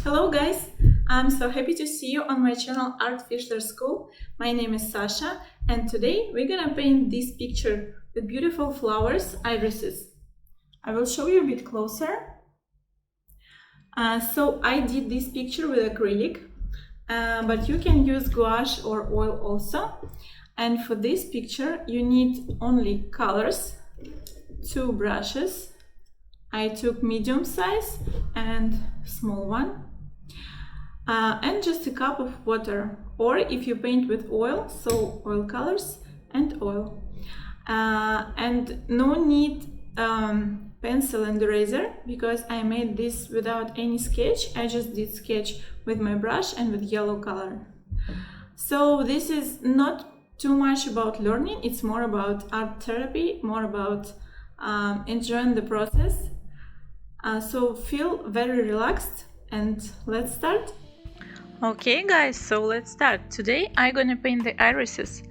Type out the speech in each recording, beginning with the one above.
Hello guys, I'm so happy to see you on my channel Art Fischler School. My name is Sasha and today we're gonna paint this picture with beautiful flowers, irises. I will show you a bit closer. So I did this picture with acrylic, but you can use gouache or oil also. And for this picture you need only colors, two brushes. I took medium size and small one. And just a cup of water, or if you paint with oil, so oil colors and oil. And no need pencil and eraser, because I made this without any sketch. I just did sketch with my brush and with yellow color. So this is not too much about learning, it's more about art therapy, more about enjoying the process. So feel very relaxed and let's start. Okay guys, so let's start. Today I'm gonna paint the irises,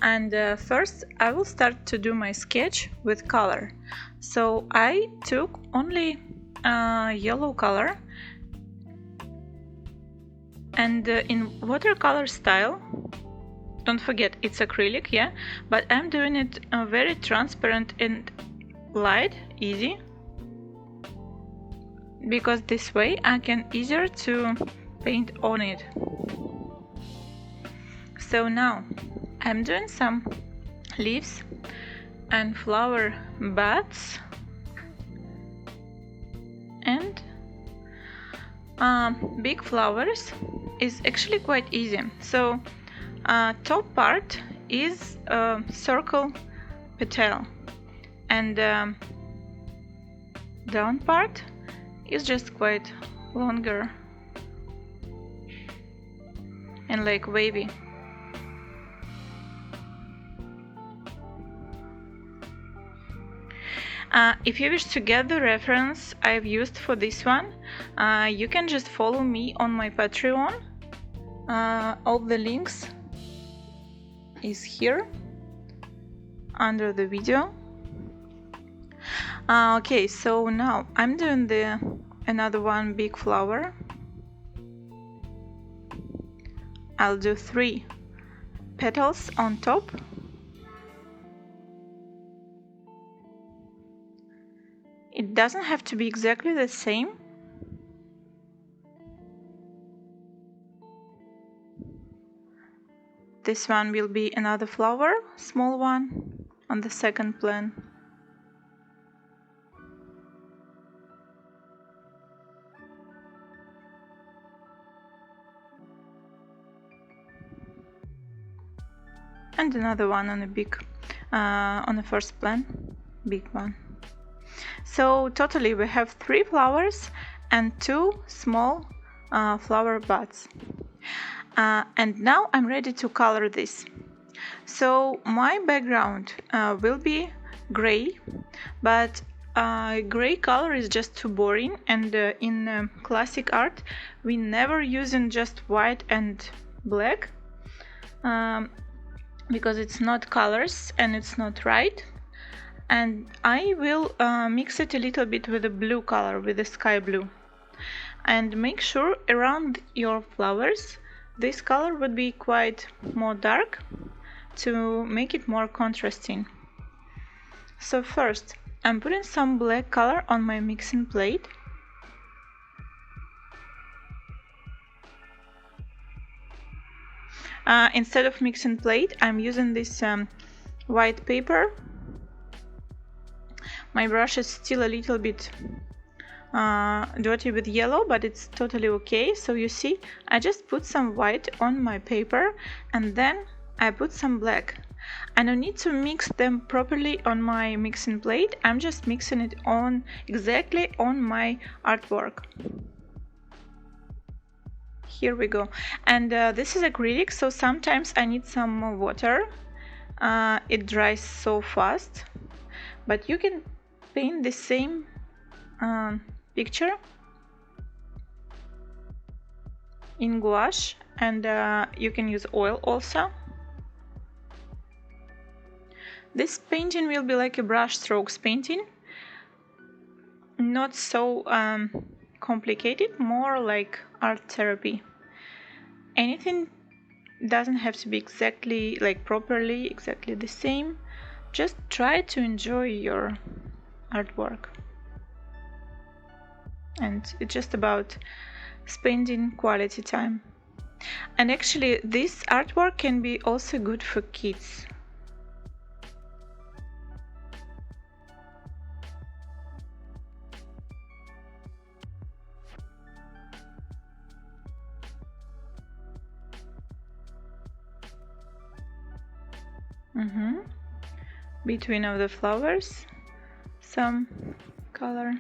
and first I will start to do my sketch with color. So I took only yellow color, and in watercolor style, don't forget it's acrylic, yeah, but I'm doing it very transparent and light, easy, because this way I can easier to paint on it. So now I'm doing some leaves and flower buds, and big flowers is actually quite easy. So top part is circle petal, and down part is just quite longer and like wavy. If you wish to get the reference I've used for this one, you can just follow me on my Patreon. All the links is here under the video. Okay, so now I'm doing another one big flower. I'll do 3 petals on top. It doesn't have to be exactly the same. This one will be another flower, small one, on the second plan. And another one on a big, on the first plan, big one. So totally we have 3 flowers and 2 small flower buds. And now I'm ready to color this. So my background will be gray, but gray color is just too boring, and in classic art we never using just white and black, because it's not colors and it's not right. And I will mix it a little bit with the blue color, with the sky blue, and make sure around your flowers this color would be quite more dark to make it more contrasting. So first I'm putting some black color on my mixing plate. Instead of mixing plate, I'm using this white paper. My brush is still a little bit dirty with yellow, but it's totally okay. So you see, I just put some white on my paper and then I put some black. I don't need to mix them properly on my mixing plate. I'm just mixing it on exactly on my artwork. Here we go. And this is acrylic, so sometimes I need some more water. It dries so fast, but you can paint the same picture in gouache, and you can use oil also. This painting will be like a brush strokes painting, not so complicated, more like art therapy. Anything doesn't have to be exactly the same. Just try to enjoy your artwork. And it's just about spending quality time. And actually, this artwork can be also good for kids. Between of the flowers, some color.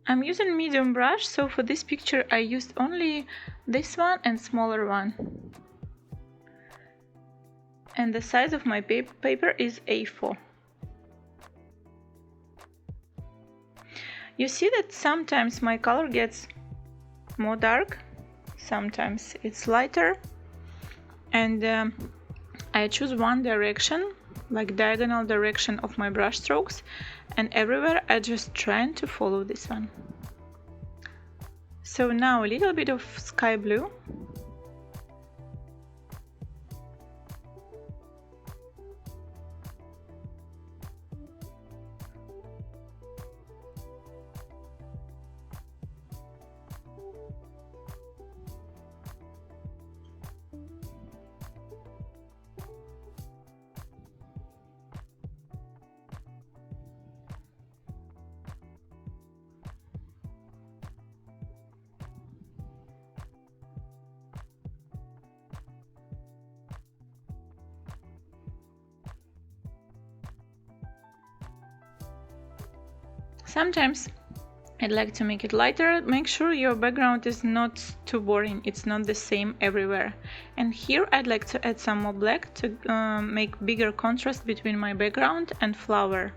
I'm using medium brush, so for this picture I used only this one and smaller one. And the size of my paper is A4. You see that sometimes my color gets more dark, sometimes it's lighter, and I choose one direction, like diagonal direction of my brush strokes, and everywhere I just trying to follow this one. So now a little bit of sky blue. Sometimes I'd like to make it lighter. Make sure your background is not too boring, it's not the same everywhere. And here I'd like to add some more black to make bigger contrast between my background and flower.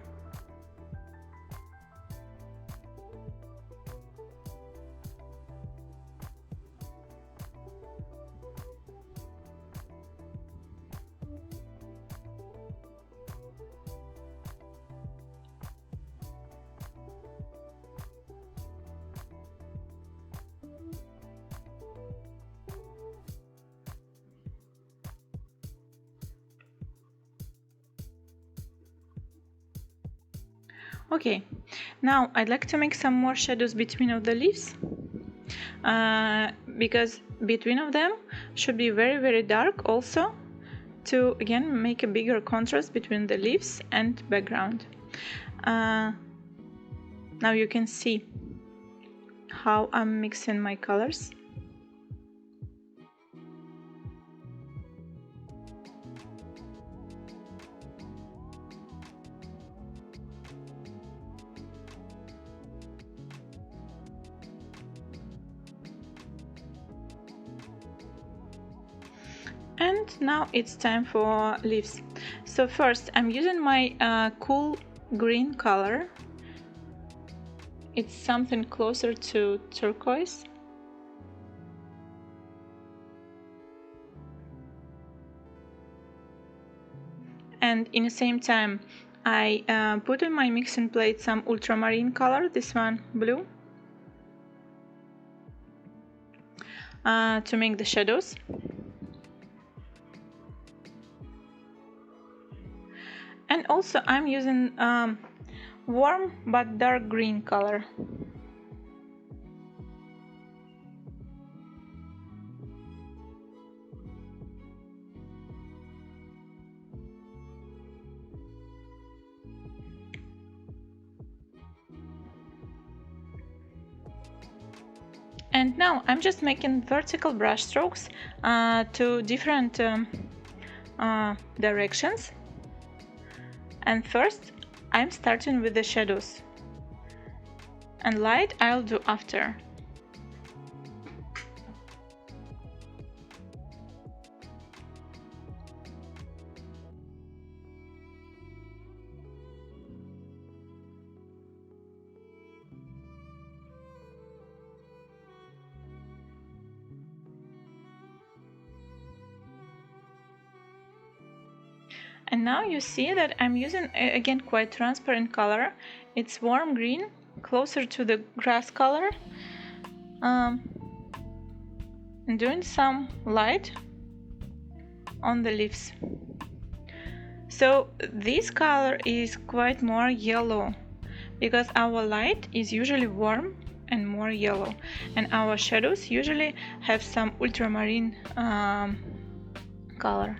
Okay, now I'd like to make some more shadows between of the leaves, because between of them should be very dark also, to again make a bigger contrast between the leaves and background. Now you can see how I'm mixing my colors. And now it's time for leaves. So first I'm using my cool green color. It's something closer to turquoise. And in the same time I put in my mixing plate some ultramarine color, this one blue, to make the shadows. And also I'm using warm but dark green color. And now I'm just making vertical brush strokes to different directions. And first I'm starting with the shadows, and light I'll do after. And now you see that I'm using again quite transparent color, it's warm green, closer to the grass color, and doing some light on the leaves. So this color is quite more yellow because our light is usually warm and more yellow, and our shadows usually have some ultramarine color.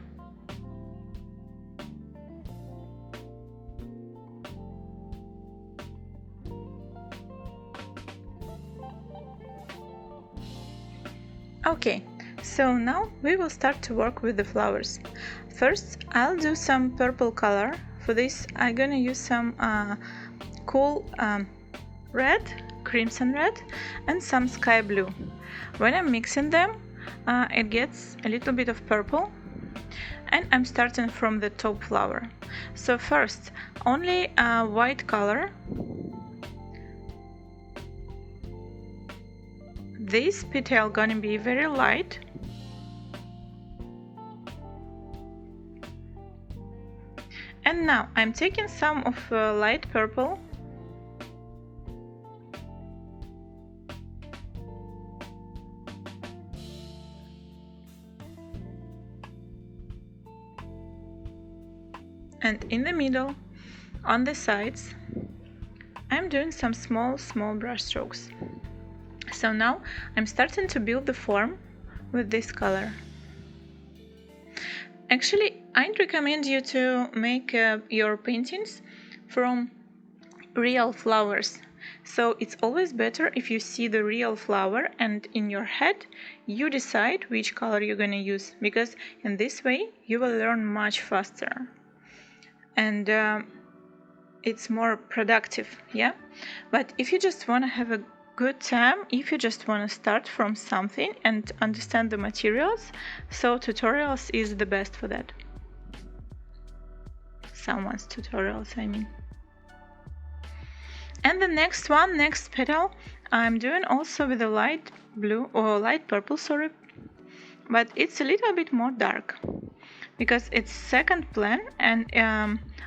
Okay, so now we will start to work with the flowers. First, I'll do some purple color. For this, I'm gonna use some cool red, crimson red, and some sky blue. When I'm mixing them, it gets a little bit of purple, and I'm starting from the top flower. So first, only white color. This petal gonna be very light. And now I'm taking some of light purple and in the middle, on the sides, I'm doing some small brush strokes. So now I'm starting to build the form with this color. Actually, I'd recommend you to make your paintings from real flowers. So it's always better if you see the real flower and in your head you decide which color you're gonna use, because in this way you will learn much faster and it's more productive, yeah? But if you just wanna have a good time, if you just want to start from something and understand the materials, so tutorials is the best for that. Someone's tutorials, I mean. And the next one, next petal, I'm doing also with a light blue or light purple, sorry, but it's a little bit more dark because it's second plan, and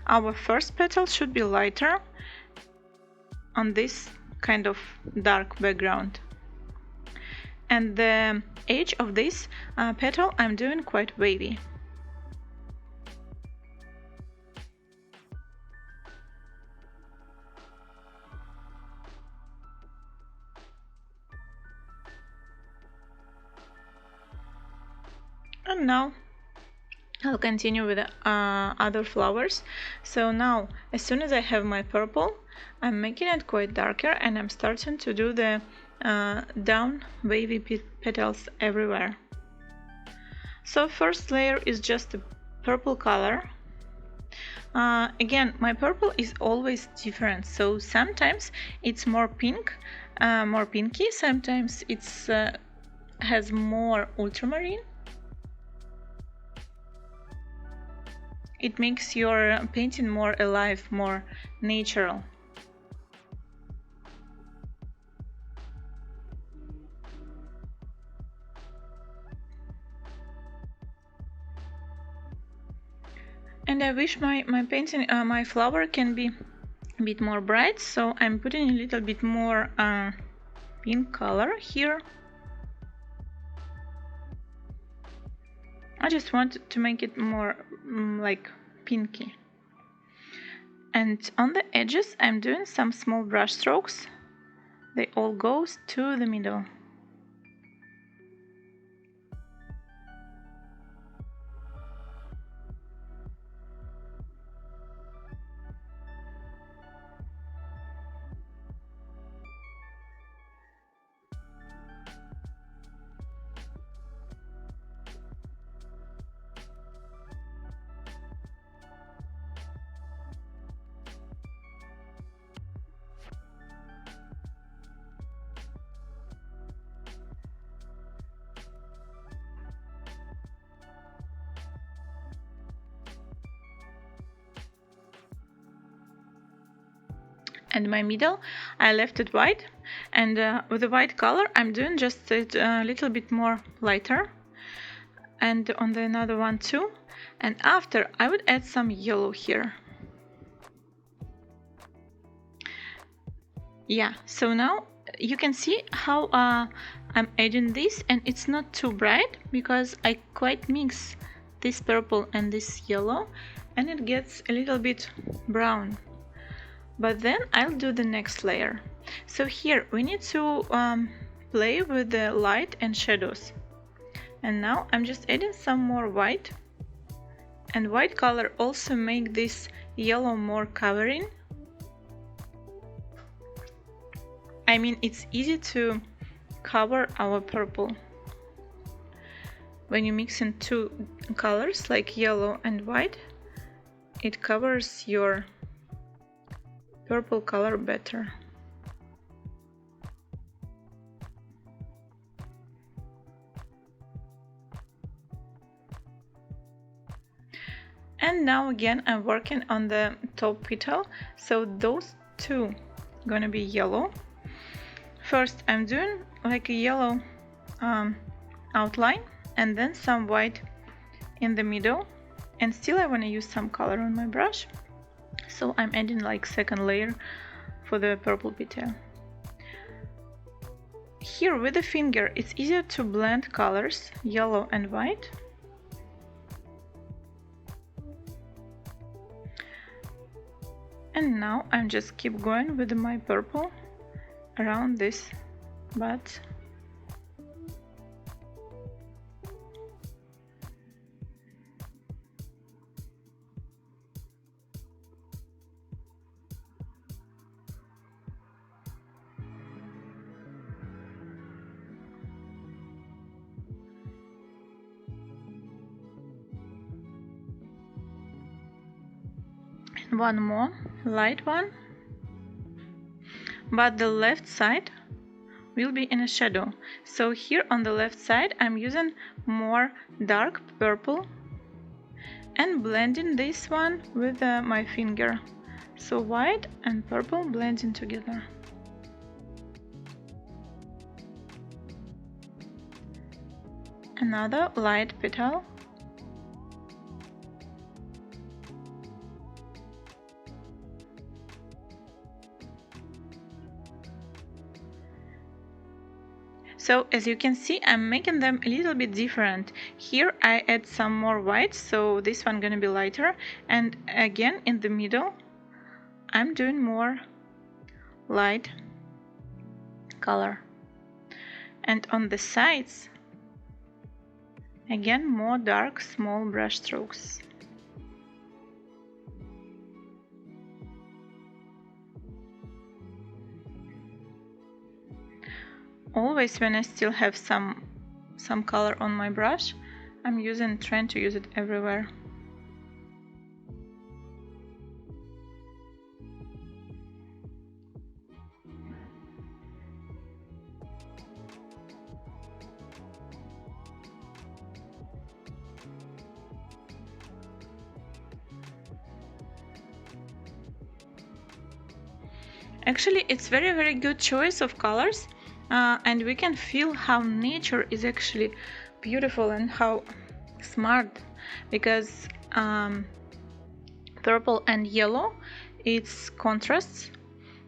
our first petal should be lighter on this kind of dark background, and the edge of this petal I'm doing quite wavy. And now I'll continue with other flowers. So now, as soon as I have my purple, I'm making it quite darker and I'm starting to do the down wavy petals everywhere. So first layer is just a purple color. Again, my purple is always different. So sometimes it's more pink, more pinky. Sometimes it's has more ultramarine. It makes your painting more alive, more natural. And I wish my painting, my flower can be a bit more bright, so I'm putting a little bit more pink color here. I just want to make it more like pinky. And on the edges I'm doing some small brush strokes. They all go to the middle. And my middle I left it white, and with the white color I'm doing just a little bit more lighter, and on the another one too, and after I would add some yellow here. Yeah, so now you can see how I'm adding this, and it's not too bright because I quite mix this purple and this yellow, and it gets a little bit brown. But then I'll do the next layer. So here we need to play with the light and shadows. And now I'm just adding some more white, and white color also make this yellow more covering. I mean, it's easy to cover our purple. When you mix in two colors like yellow and white, it covers your purple color better. And now again I'm working on the top petal, so those two gonna be yellow. First I'm doing like a yellow outline and then some white in the middle, and still I want to use some color on my brush, so I'm adding like second layer for the purple petal. Here with the finger it's easier to blend colors, yellow and white. And now I'm just keep going with my purple around this bud. And one more light one, but the left side will be in a shadow. So here on the left side I'm using more dark purple and blending this one with my finger. So white and purple blending together. Another light petal. So as you can see, I'm making them a little bit different. Here I add some more white, so this one gonna be lighter, and again in the middle I'm doing more light color, and on the sides again more dark small brush strokes. Always when I still have some color on my brush, I'm trying to use it everywhere. Actually, it's very good choice of colors. And we can feel how nature is actually beautiful and how smart, because purple and yellow, it's contrasts,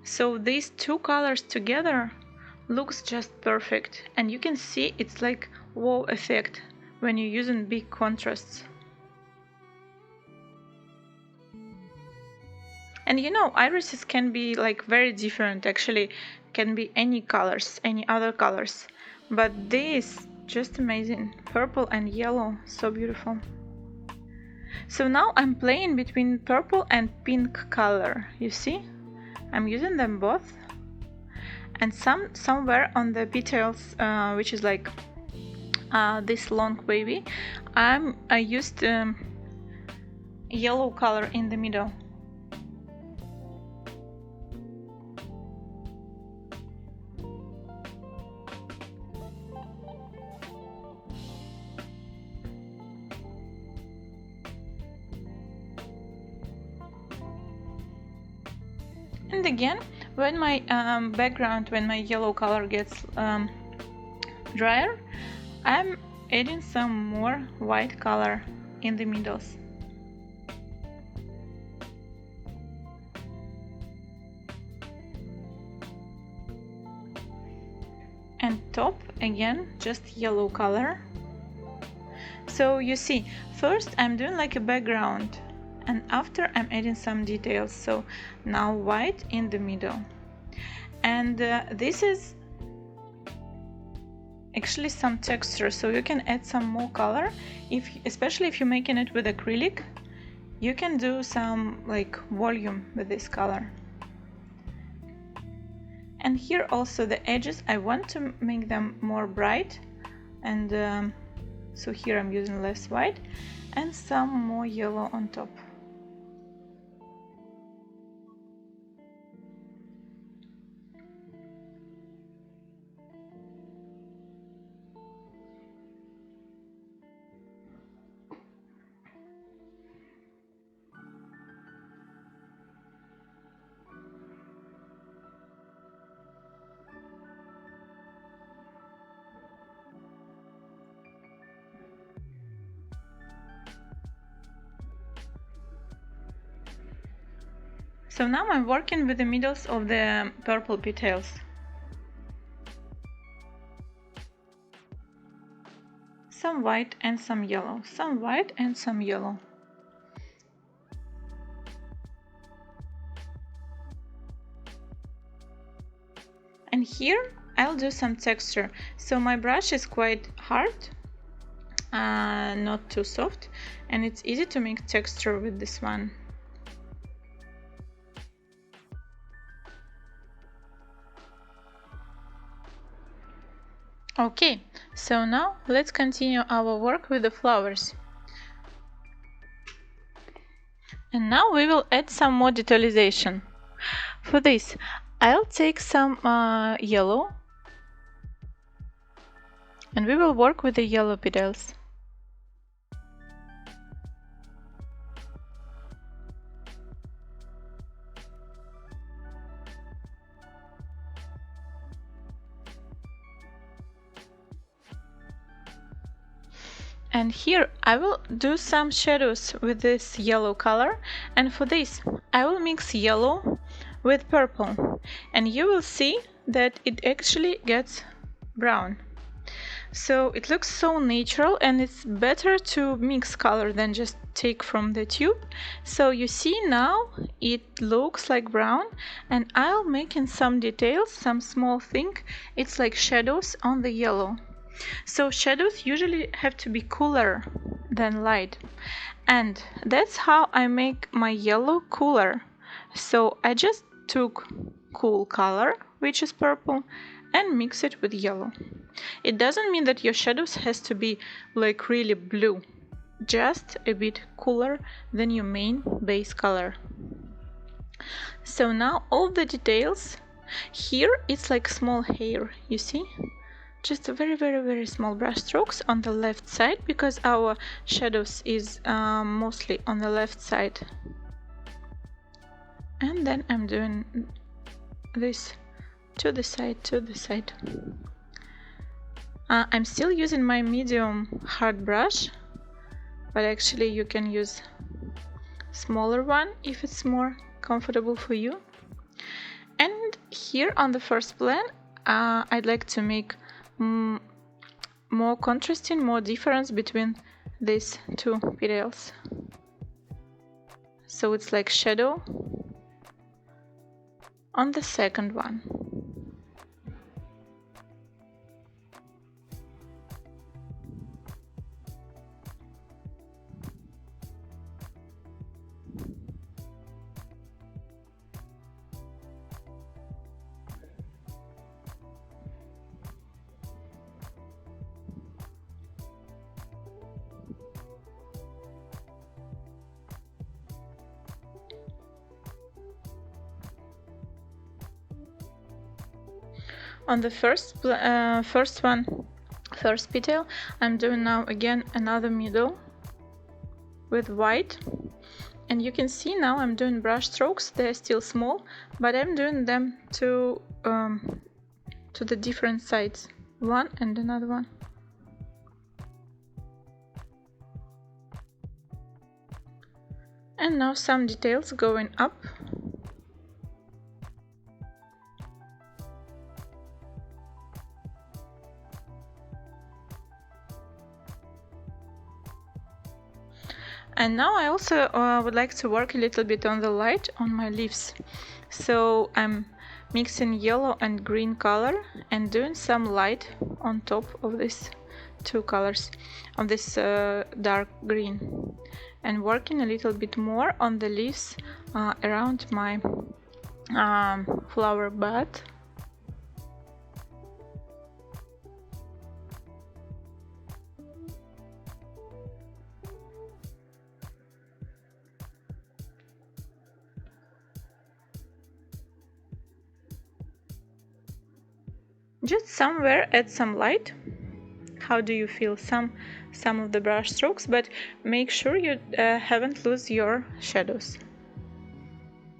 so these two colors together looks just perfect, and you can see it's like wow effect when you're using big contrasts. And you know, irises can be like very different, actually can be any colors, any other colors, but this just amazing, purple and yellow, so beautiful. So now I'm playing between purple and pink color, you see, I'm using them both, and somewhere on the petals, which is like this long wavy, I used yellow color in the middle. And again, when my background, when my yellow color gets drier, I'm adding some more white color in the middles. top again just yellow color. So you see, first I'm doing like a background and after I'm adding some details. So now white in the middle, and this is actually some texture, so you can add some more color, especially if you're making it with acrylic. You can do some like volume with this color. And here also the edges, I want to make them more bright, and so here I'm using less white and some more yellow on top. So now I'm working with the middles of the purple petals. Some white and some yellow, some white and some yellow. And here I'll do some texture. So my brush is quite hard, not too soft, and it's easy to make texture with this one. Okay, so now let's continue our work with the flowers. And now we will add some more detalization. For this, I'll take some yellow, and we will work with the yellow petals. And here I will do some shadows with this yellow color, and for this I will mix yellow with purple, and you will see that it actually gets brown. So it looks so natural, and it's better to mix color than just take from the tube. So you see now it looks like brown, and I'll make in some details, some small thing. It's like shadows on the yellow. So shadows usually have to be cooler than light, and that's how I make my yellow cooler. So I just took cool color, which is purple, and mix it with yellow. It doesn't mean that your shadows has to be like really blue, just a bit cooler than your main base color. So now all the details here, it's like small hair, you see? Just a very small brush strokes on the left side, because our shadows is mostly on the left side. And then I'm doing this to the side. I'm still using my medium hard brush, but actually you can use smaller one if it's more comfortable for you. And here on the first plan, I'd like to make more contrasting, more difference between these two petals. So it's like shadow on the second one. On the first petal, I'm doing now again another middle with white, and you can see now I'm doing brush strokes. They're still small, but I'm doing them to the different sides, one and another one. And now some details going up. And now I also would like to work a little bit on the light on my leaves. So I'm mixing yellow and green color and doing some light on top of these two colors, of this dark green, and working a little bit more on the leaves around my flower bud. Just somewhere add some light. How do you feel? Some of the brush strokes, but make sure you haven't lose your shadows.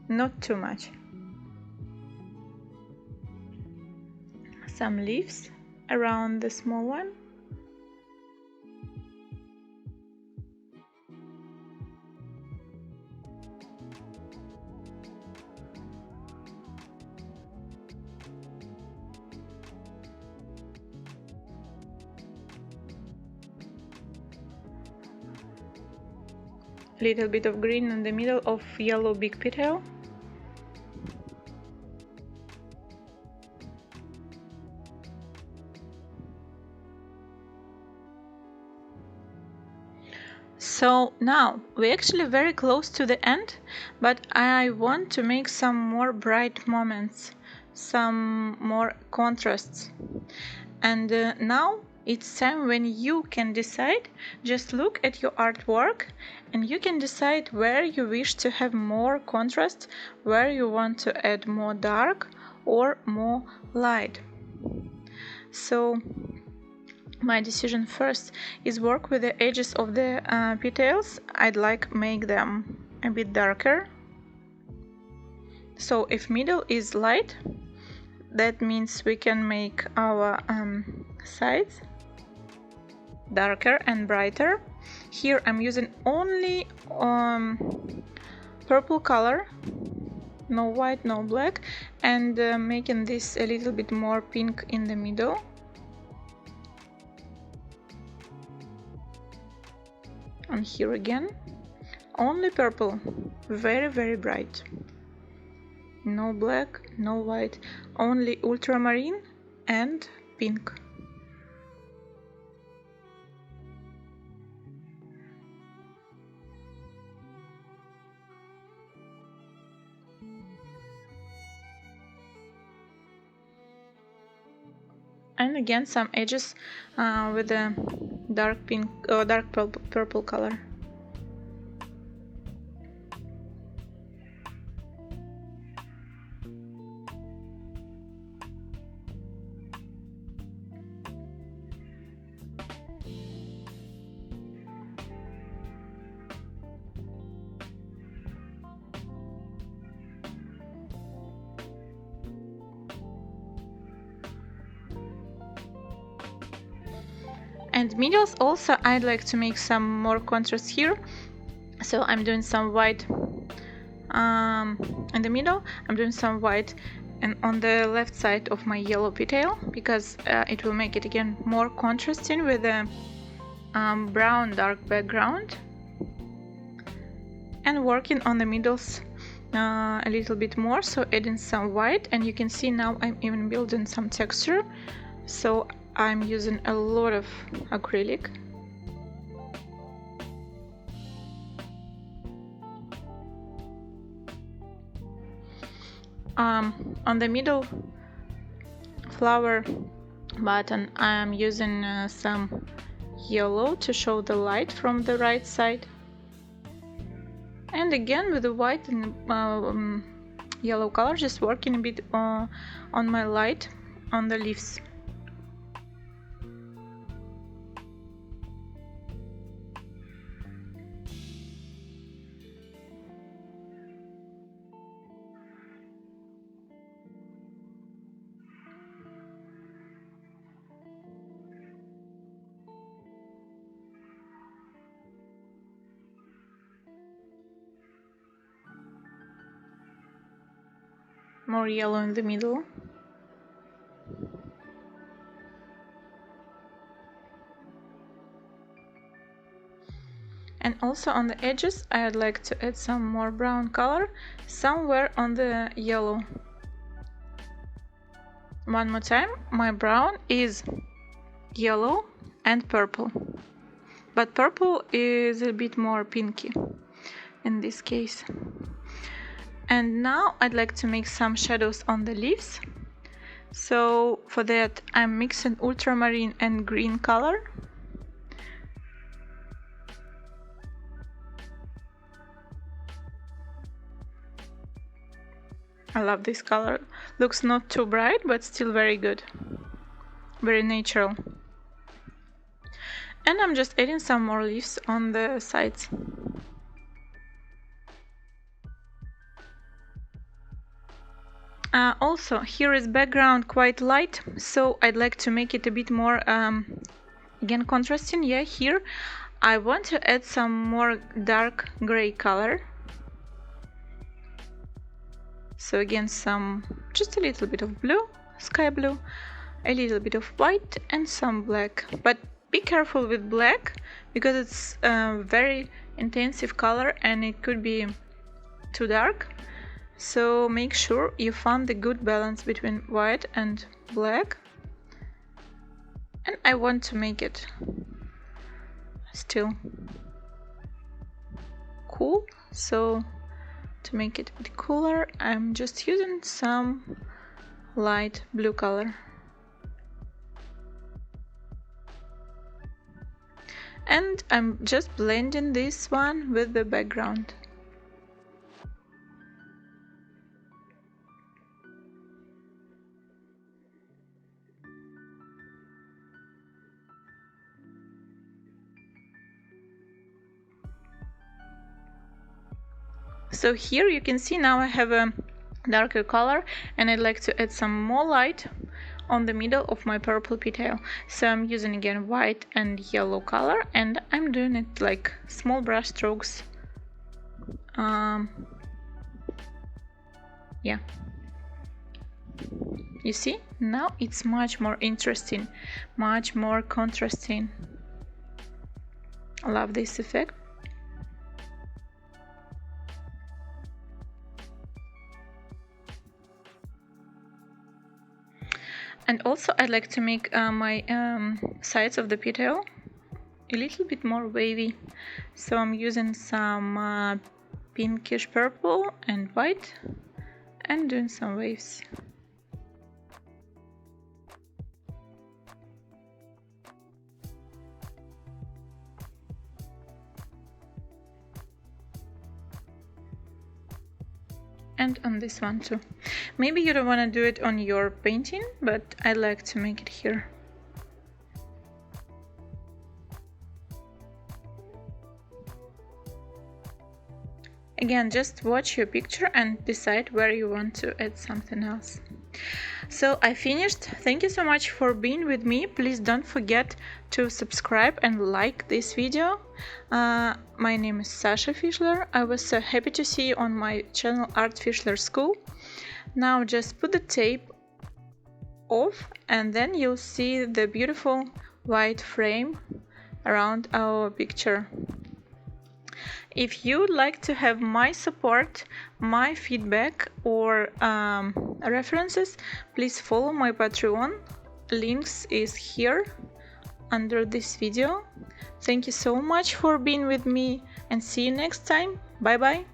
Not too much. Some leaves around the small one. Little bit of green in the middle of yellow big petal. So now we're actually very close to the end, but I want to make some more bright moments, some more contrasts. And now it's time when you can decide. Just look at your artwork and you can decide where you wish to have more contrast, where you want to add more dark or more light. So my decision first is work with the edges of the petals. I'd like make them a bit darker. So if middle is light, that means we can make our sides darker and brighter. Here I'm using only purple color, no white, no black, and making this a little bit more pink in the middle. And here again, only purple, very, very bright. No black, no white, only ultramarine and pink. And again some edges with a dark pink or dark purple color. And middles also I'd like to make some more contrast here, so I'm doing some white in the middle. I'm doing some white and on the left side of my yellow petal, because it will make it again more contrasting with a brown dark background, and working on the middles a little bit more, so adding some white. And you can see now I'm even building some texture, so I'm using a lot of acrylic. On the middle flower button I'm using some yellow to show the light from the right side, and again with the white and yellow color, just working a bit on my light on the leaves. More yellow in the middle. And also on the edges I'd like to add some more brown color somewhere on the yellow. One more time, my brown is yellow and purple, but purple is a bit more pinky in this case. And now I'd like to make some shadows on the leaves. So for that I'm mixing ultramarine and green color. I love this color. Looks not too bright, but still very good. Very natural. And I'm just adding some more leaves on the sides. Also, here is background quite light, so I'd like to make it a bit more, again, contrasting. Yeah, here I want to add some more dark gray color. So again, just a little bit of blue, sky blue, a little bit of white and some black. But be careful with black because it's a very intensive color and it could be too dark. So make sure you find the good balance between white and black. And I want to make it still cool, so to make it a bit cooler, I'm just using some light blue color. And I'm just blending this one with the background. So here you can see now I have a darker color and I'd like to add some more light on the middle of my purple petal. So I'm using again white and yellow color and I'm doing it like small brush strokes. Yeah. You see? Now it's much more interesting, much more contrasting. I love this effect. And also I'd like to make my sides of the petal a little bit more wavy. So I'm using some pinkish purple and white and doing some waves. And on this one too. Maybe you don't want to do it on your painting, but I like to make it here. Again, just watch your picture and decide where you want to add something else. So I finished. Thank you so much for being with me. Please don't forget to subscribe and like this video. My name is Sasha Fischler. I was so happy to see you on my channel Art Fischler School. Now just put the tape off and then you'll see the beautiful white frame around our picture. If you would like to have my support, my feedback or references, please follow my Patreon. Links is here under this video. Thank you so much for being with me and see you next time. Bye bye.